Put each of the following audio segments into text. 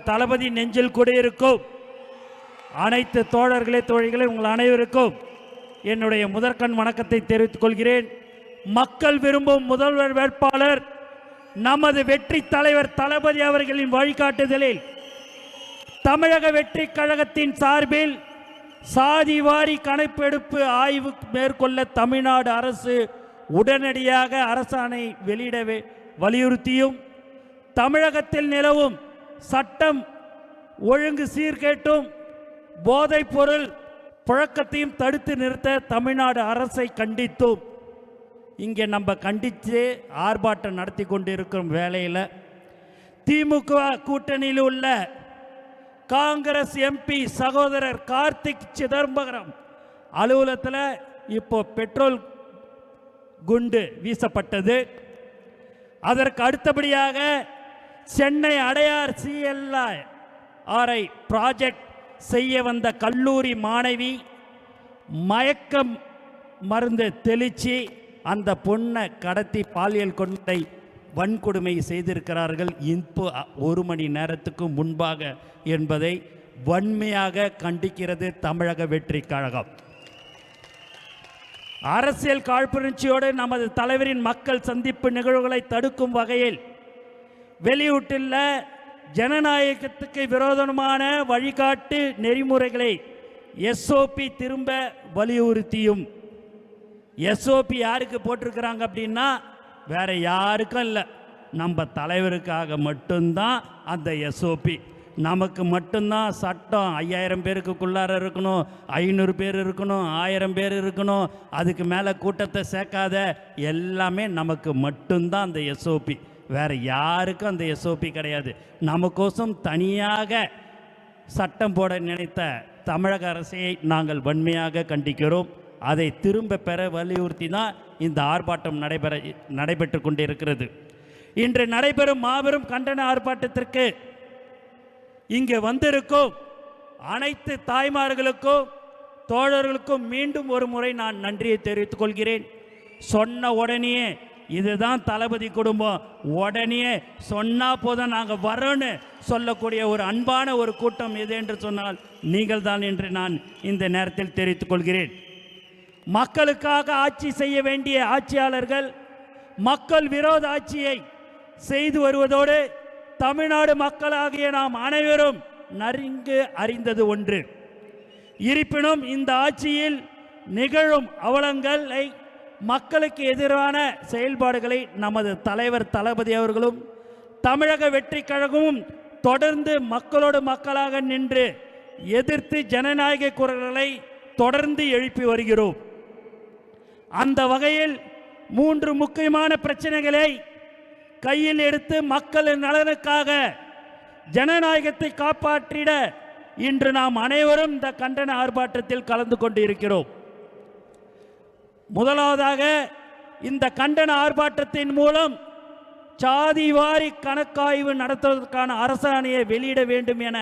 தளபதி நெஞ்சில் கூட இருக்கும். அனைத்து தோழர்களே தோழிகளே உங்கள் அனைவருக்கும் என்னுடைய முதற்கண் வணக்கத்தை தெரிவித்துக் கொள்கிறேன். மக்கள் விரும்பும் முதல்வர் வேட்பாளர் நமது வெற்றி தலைவர் தளபதி அவர்களின் வழிகாட்டுதலில் தமிழக வெற்றி கழகத்தின் சார்பில் சாதிவாரி கணக்கெடுப்பு ஆய்வு மேற்கொள்ள தமிழ்நாடு அரசு உடனடியாக அரசாணை வெளியிட வலியுறுத்தியும் தமிழகத்தில் நிலவும் சட்டம் ஒழுங்கு சீர்கேட்டும் போதைப் பொருள் புழக்கத்தையும் தடுத்து நிறுத்த தமிழ்நாடு அரசை கண்டித்தும் இங்கே நம்ம கண்டித்து ஆர்ப்பாட்டம் நடத்தி கொண்டிருக்கும் வேளையில் திமுக கூட்டணியில் உள்ள காங்கிரஸ் எம்பி சகோதரர் கார்த்திக் சிதம்பரம் அலுவலகத்தில் இப்போ பெட்ரோல் குண்டு வீசப்பட்டது. அதற்கு அடுத்தபடியாக சென்னை அடையார் CLRI ப்ராஜெக்ட் செய்ய வந்த கல்லூரி மாணவி மயக்கம் மருந்து தெளித்து அந்த பொண்ணை கடத்தி பாலியல் கொண்டை வன்கொடுமை செய்திருக்கிறார்கள் இப்போ 1 மணி நேரத்துக்கு முன்பாக என்பதை வன்மையாக கண்டிக்கிறது தமிழக வெற்றி கழகம். அரசியல் காழ்ப்புணர்ச்சியோடு நமது தலைவரின் மக்கள் சந்திப்பு நிகழ்வுகளை தடுக்கும் வகையில் வெளியிட்டுள்ள ஜனநாயகத்துக்கு விரோதமான வழிகாட்டு நெறிமுறைகளை SOP திரும்ப வலியுறுத்தியும் SOP யாருக்கு போட்டிருக்கிறாங்க அப்படின்னா வேற யாருக்கும் இல்லை, நம்ம தலைவருக்காக மட்டும்தான் அந்த SOP. நமக்கு மட்டும்தான் சட்டம் 5000 பேருக்குள்ளார இருக்கணும், 500 பேர் இருக்கணும், 1000 பேர் இருக்கணும், அதுக்கு மேலே கூட்டத்தை சேர்க்காத, எல்லாமே நமக்கு மட்டும்தான் அந்த SOP. வேறு யாருக்கும் அந்த SOP கிடையாது. நமக்கோசம் தனியாக சட்டம் போட நினைத்த தமிழக அரசை நாங்கள் வன்மையாக கண்டிக்கிறோம். அதை திரும்ப பெற வலியுறுத்தி தான் இந்த ஆர்ப்பாட்டம் நடைபெற்று கொண்டிருக்கிறது. இன்று நடைபெறும் மாபெரும் கண்டன ஆர்ப்பாட்டத்திற்கு இங்கே வந்திருக்கும் அனைத்து தாய்மார்களுக்கும் தோழர்களுக்கும் மீண்டும் ஒரு முறை நான் நன்றியை தெரிவித்துக் கொள்கிறேன். சொன்ன உடனே இதுதான் தளபதி குடும்பம், உடனே சொன்னால் போதும் நாங்கள் வரோன்னு சொல்லக்கூடிய ஒரு அன்பான ஒரு கூட்டம் எது என்று சொன்னால் நீங்கள் தான் என்று நான் இந்த நேரத்தில் தெரிவித்துக் கொள்கிறேன். மக்களுக்காக ஆட்சி செய்ய வேண்டிய ஆட்சியாளர்கள் மக்கள் விரோத ஆட்சியை செய்து வருவதோடு தமிழ்நாடு மக்களாகிய நாம் அனைவரும் நன்கு அறிந்தது ஒன்று. இருப்பினும் இந்த ஆட்சியில் நிகழும் அவலங்களை மக்களுக்கு எதிரான செயல்பாடுகளை நமது தலைவர் தளபதி அவர்களும் தமிழக வெற்றி கழகமும் தொடர்ந்து மக்களோடு மக்களாக நின்று எதிர்த்து ஜனநாயக குரல்களை தொடர்ந்து எழுப்பி வருகிறோம். அந்த வகையில் 3 முக்கியமான பிரச்சனைகளை கையில் எடுத்து மக்களின் நலனுக்காக ஜனநாயகத்தை காப்பாற்றிட இன்று நாம் அனைவரும் இந்த கண்டன ஆர்ப்பாட்டத்தில் கலந்து கொண்டு இருக்கிறோம். முதலாவதாக இந்த கண்டன ஆர்ப்பாட்டத்தின் மூலம் சாதிவாரி கணக்காய்வு நடத்துவதற்கான அரசாணையை வெளியிட வேண்டும் என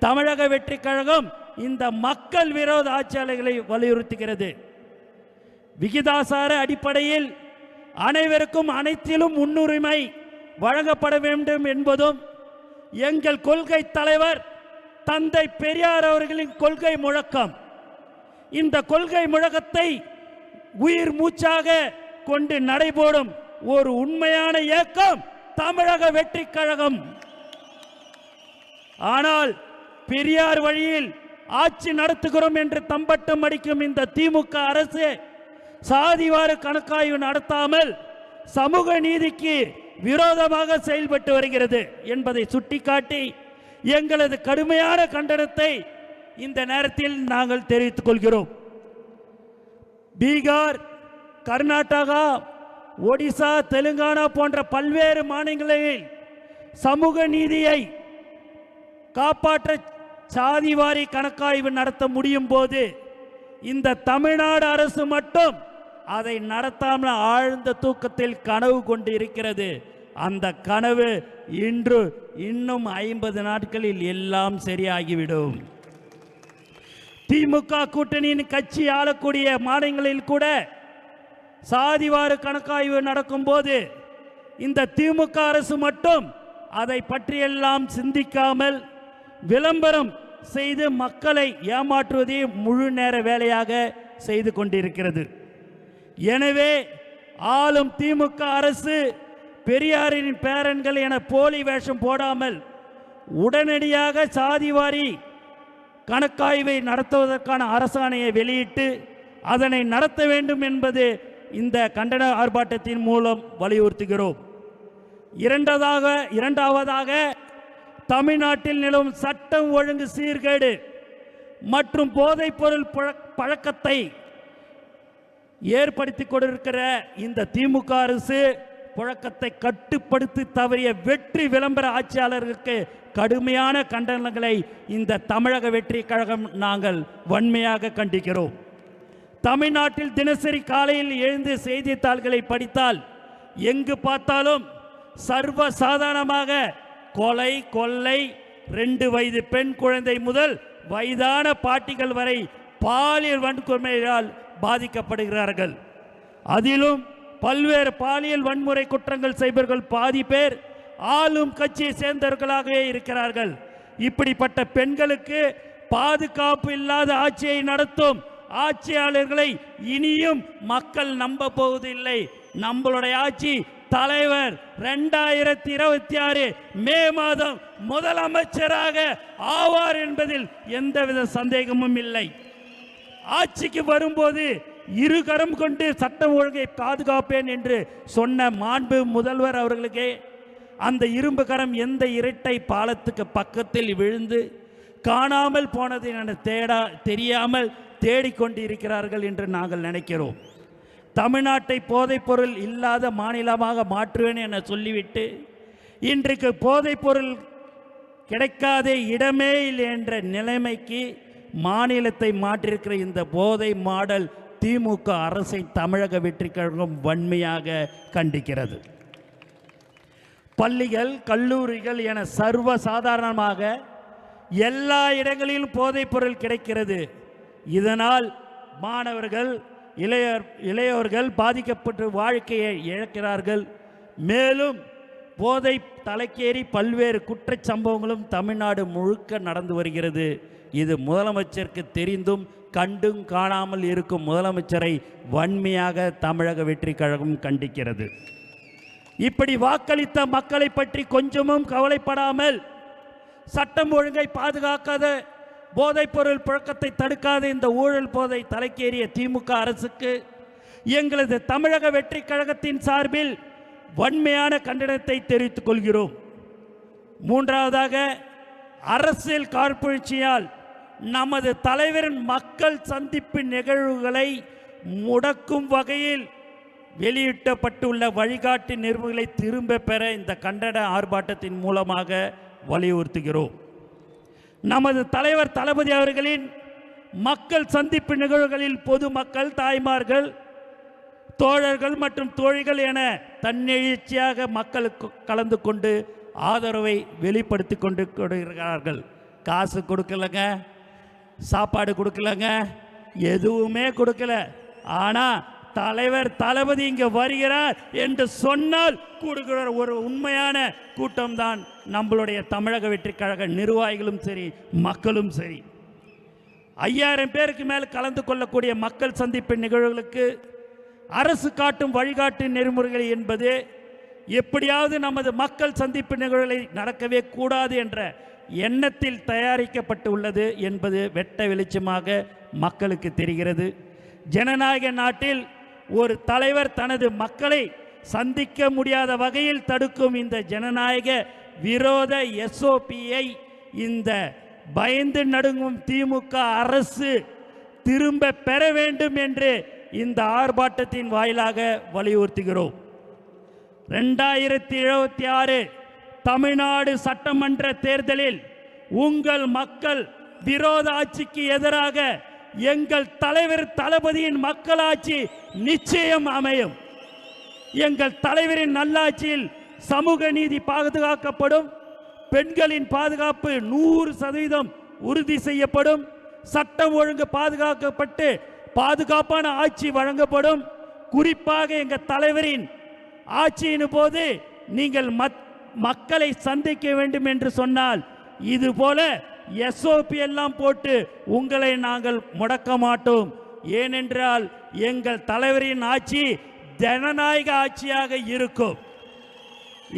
தமிழக வெற்றி கழகம் இந்த மக்கள் விரோத ஆட்சியாளர்களை வலியுறுத்துகிறது. விகிதாசார அடிப்படையில் அனைவருக்கும் அனைத்திலும் முன்னுரிமை வழங்கப்பட வேண்டும் என்பதும் எங்கள் கொள்கை தலைவர் தந்தை பெரியார் அவர்களின் கொள்கை முழக்கம். இந்த கொள்கை முழக்கத்தை உயிர் மூச்சாக கொண்டு நடைபோடும் ஒரு உண்மையான இயக்கம் தமிழக வெற்றி கழகம். ஆனால் பெரியார் வழியில் ஆட்சி நடத்துகிறோம் என்று தம்பட்டம் அடிக்கும் இந்த திமுக அரசு சாதிவார கணக்காய்வு நடத்தாமல் சமூக நீதிக்கு விரோதமாக செயல்பட்டு வருகிறது என்பதை சுட்டிக்காட்டி எங்களது கடுமையான கண்டனத்தை இந்த நேரத்தில் நாங்கள் தெரிவித்துக் கொள்கிறோம். பீகார், கர்நாடகா, ஒடிசா, தெலுங்கானா போன்ற பல்வேறு மாநிலங்களில் சமூக நீதியை காப்பாற்ற சாதிவாரி கணக்காய்வு நடத்த முடியும் போது இந்த தமிழ்நாடு அரசு மட்டும் அதை நடத்தாமல் ஆழ்ந்த தூக்கத்தில் கனவு கொண்டு இருக்கிறது. அந்த கனவு இன்னும் 50 நாட்களில் எல்லாம் சரியாகிவிடும். திமுக கூட்டணியின் கட்சி ஆளக்கூடிய மாநிலங்களில் கூட சாதிவார கணக்காய்வு நடக்கும் போது இந்த திமுக அரசு மட்டும் அதை பற்றியெல்லாம் சிந்திக்காமல் விளம்பரம் செய்து மக்களை ஏமாற்றுவதே முழு நேர வேலையாக செய்து கொண்டிருக்கிறது. எனவே ஆளும் திமுக அரசு பெரியாரின் பேரன்கள் என போலி வேஷம் போடாமல் உடனடியாக சாதிவாரி கணக்காய்வை நடத்துவதற்கான அரசாணையை வெளியிட்டு அதனை நடத்த வேண்டும் என்பது இந்த கண்டன ஆர்ப்பாட்டத்தின் மூலம் வலியுறுத்துகிறோம். இரண்டாவதாக தமிழ்நாட்டில் நிலவும் சட்டம் ஒழுங்கு சீர்கேடு மற்றும் போதைப்பொருள் பழக்கத்தை ஏற்படுத்தி கொண்டிருக்கிற இந்த திமுக அரசு புழக்கத்தை கட்டுப்படுத்தி தவறிய வெற்றி விளம்பர ஆட்சியாளர்களுக்கு கடுமையான கண்டனங்களை இந்த தமிழக வெற்றி கழகம் நாங்கள் வன்மையாக கண்டிக்கிறோம். தமிழ்நாட்டில் தினசரி காலையில் எழுந்து செய்தித்தாள்களை படித்தால் எங்கு பார்த்தாலும் சர்வ சாதாரணமாக கொலை, கொள்ளை, 2 வயது பெண் குழந்தை முதல் வயதான பாட்டிகள் வரை பாலியல் வன்கொடுமையால் பாதிக்கப்படுகிறார்கள். அதிலும் பல்வேறு பாலியல் வன்முறை குற்றங்கள் செய்பவர்கள் பாதி பேர் ஆளும் கட்சியை சேர்ந்தவர்களாகவே இருக்கிறார்கள். இப்படிப்பட்ட பெண்களுக்கு பாதுகாப்பு இல்லாத ஆட்சியை நடத்தும் ஆட்சியாளர்களை இனியும் மக்கள் நம்ப போவதில்லை. நம்மளுடைய ஆட்சி தலைவர் 2026 மே மாதம் முதலமைச்சராக ஆவார் என்பதில் எந்தவித சந்தேகமும் இல்லை. ஆட்சிக்கு வரும்போது இருகரம் கொண்டு சட்டம் ஒழுங்கை பாதுகாப்பேன் என்று சொன்ன மாண்பு முதல்வர் அவர்களுக்கு அந்த இரும்பு கரம் எந்த இரட்டை பாலத்துக்கு பக்கத்தில் விழுந்து காணாமல் போனது என தெரியாமல் தேடிக்கொண்டிருக்கிறார்கள் என்று நாங்கள் நினைக்கிறோம். தமிழ்நாட்டை போதைப்பொருள் இல்லாத மாநிலமாக மாற்றுவேன் என சொல்லிவிட்டு இன்றைக்கு போதைப்பொருள் கிடைக்காத இடமே இல்லை என்ற நிலைமைக்கு மாநிலத்தை மாற்றிருக்கிற இந்த போதை மாடல் திமுக அரசை தமிழக வெற்றி கழகம் வன்மையாக கண்டிக்கிறது. பள்ளிகள், கல்லூரிகள் என சர்வ சாதாரணமாக எல்லா இடங்களிலும் போதைப்பொருள் கிடைக்கிறது. இதனால் மாணவர்கள், இளையோர்கள் பாதிக்கப்பட்டு வாழ்க்கையை இழக்கிறார்கள். மேலும் போதை தலைக்கேறி பல்வேறு குற்றச் சம்பவங்களும் தமிழ்நாடு முழுக்க நடந்து வருகிறது. இது முதலமைச்சருக்கு தெரிந்தும் கண்டும் காணாமல் இருக்கும் முதலமைச்சரை வன்மையாக தமிழக வெற்றி கழகம் கண்டிக்கிறது. இப்படி வாக்களித்த மக்களை பற்றி கொஞ்சமும் கவலைப்படாமல் சட்டம் ஒழுங்கை பாதுகாக்காத, போதைப்பொருள் புழக்கத்தை தடுக்காத இந்த ஊழல் போதை தலைக்கேறிய திமுக அரசுக்கு எங்களது தமிழக வெற்றி கழகத்தின் சார்பில் வன்மையான கண்டனத்தை தெரிவித்துக் கொள்கிறோம். மூன்றாவதாக, அரசியல் காழ்ப்புணர்ச்சியால் நமது தலைவரின் மக்கள் சந்திப்பு நிகழ்வுகளை முடக்கும் வகையில் வெளியிட்டப்பட்டுள்ள வழிகாட்டு நெறிமுறைகளை திரும்ப பெற இந்த கண்டன ஆர்ப்பாட்டத்தின் மூலமாக வலியுறுத்துகிறோம். நமது தலைவர் தளபதி அவர்களின் மக்கள் சந்திப்பு நிகழ்வுகளில் பொதுமக்கள், தாய்மார்கள், தோழர்கள் மற்றும் தோழிகள் என தன்னெழுச்சியாக மக்களுக்கு கலந்து கொண்டு ஆதரவை வெளிப்படுத்தி கொண்டிருக்கிறார்கள். காசு கொடுக்கலங்க, சாப்பாடு கொடுக்கலங்க, எதுவுமே கொடுக்கல. ஆனால் தலைவர் தளபதி இங்கே வருகிறார் என்று சொன்னால் கொடுக்கிற ஒரு உண்மையான கூட்டம்தான் நம்மளுடைய தமிழக வெற்றி கழக நிர்வாகிகளும் சரி, மக்களும் சரி. 5000 பேருக்கு மேல் கலந்து கொள்ளக்கூடிய மக்கள் சந்திப்பு நிகழ்வுகளுக்கு அரசு காட்டும் வழிகாட்டு நெறிமுறைகள் என்பது எப்படியாவது நமது மக்கள் சந்திப்பு நிகழ்வுகளை நடக்கவே கூடாது என்ற எண்ணத்தில் தயாரிக்கப்பட்டுள்ளது என்பது வெட்ட வெளிச்சமாக மக்களுக்கு தெரிகிறது. ஜனநாயக நாட்டில் ஒரு தலைவர் தனது மக்களை சந்திக்க முடியாத வகையில் தடுக்கும் இந்த ஜனநாயக விரோத SOPயை இந்த பயந்து நடுங்கும் திமுக அரசு திரும்ப பெற வேண்டும் என்று இந்த ஆர்ப்பாட்டத்தின் வாயிலாக வலியுறுத்துகிறோம். 2026 தமிழ்நாடு சட்டமன்ற தேர்தலில் உங்கள் மக்கள் விரோத ஆட்சிக்கு எதிராக எங்கள் தலைவர் தளபதியின் மக்களாட்சி நிச்சயம் அமையும். எங்கள் தலைவரின் நல்லாட்சியில் சமூக நீதி பாதுகாக்கப்படும், பெண்களின் பாதுகாப்பு 100% உறுதி செய்யப்படும், சட்டம் ஒழுங்கு பாதுகாக்கப்பட்டு பாதுகாப்பான ஆட்சி வழங்கப்படும். குறிப்பாக எங்கள் தலைவரின் ஆட்சியின் போது நீங்கள் மக்களை சந்திக்க வேண்டும் என்று சொன்னால் இது போல எஸ்ஓபி எல்லாம் போட்டு உங்களை நாங்கள் முடக்க மாட்டோம். ஏனென்றால் எங்கள் தலைவரின் ஆட்சி ஜனநாயக ஆட்சியாக இருக்கும்.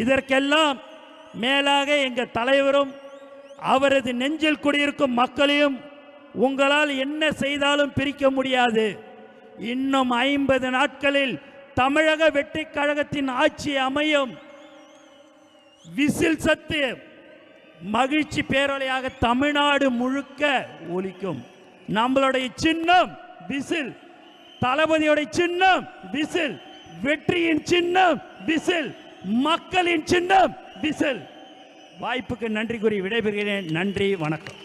இதற்கெல்லாம் மேலாக எங்கள் தலைவரும் அவரது நெஞ்சில் குடியிருக்கும் மக்களையும் உங்களால் என்ன செய்தாலும் பிரிக்க முடியாது. இன்னும் 50 நாட்களில் தமிழக வெற்றிக் கழகத்தின் ஆட்சி அமையும். விசில் சத்து மகிழ்ச்சி பேரொலியாக தமிழ்நாடு முழுக்க ஒலிக்கும். நம்மளுடைய சின்னம் விசில், தளபதியோட சின்னம் விசில், வெற்றியின் சின்னம் விசில், மக்களின் சின்னம் விசில். வாய்ப்புக்கு நன்றி கூறி விடைபெறுகிறேன். நன்றி, வணக்கம்.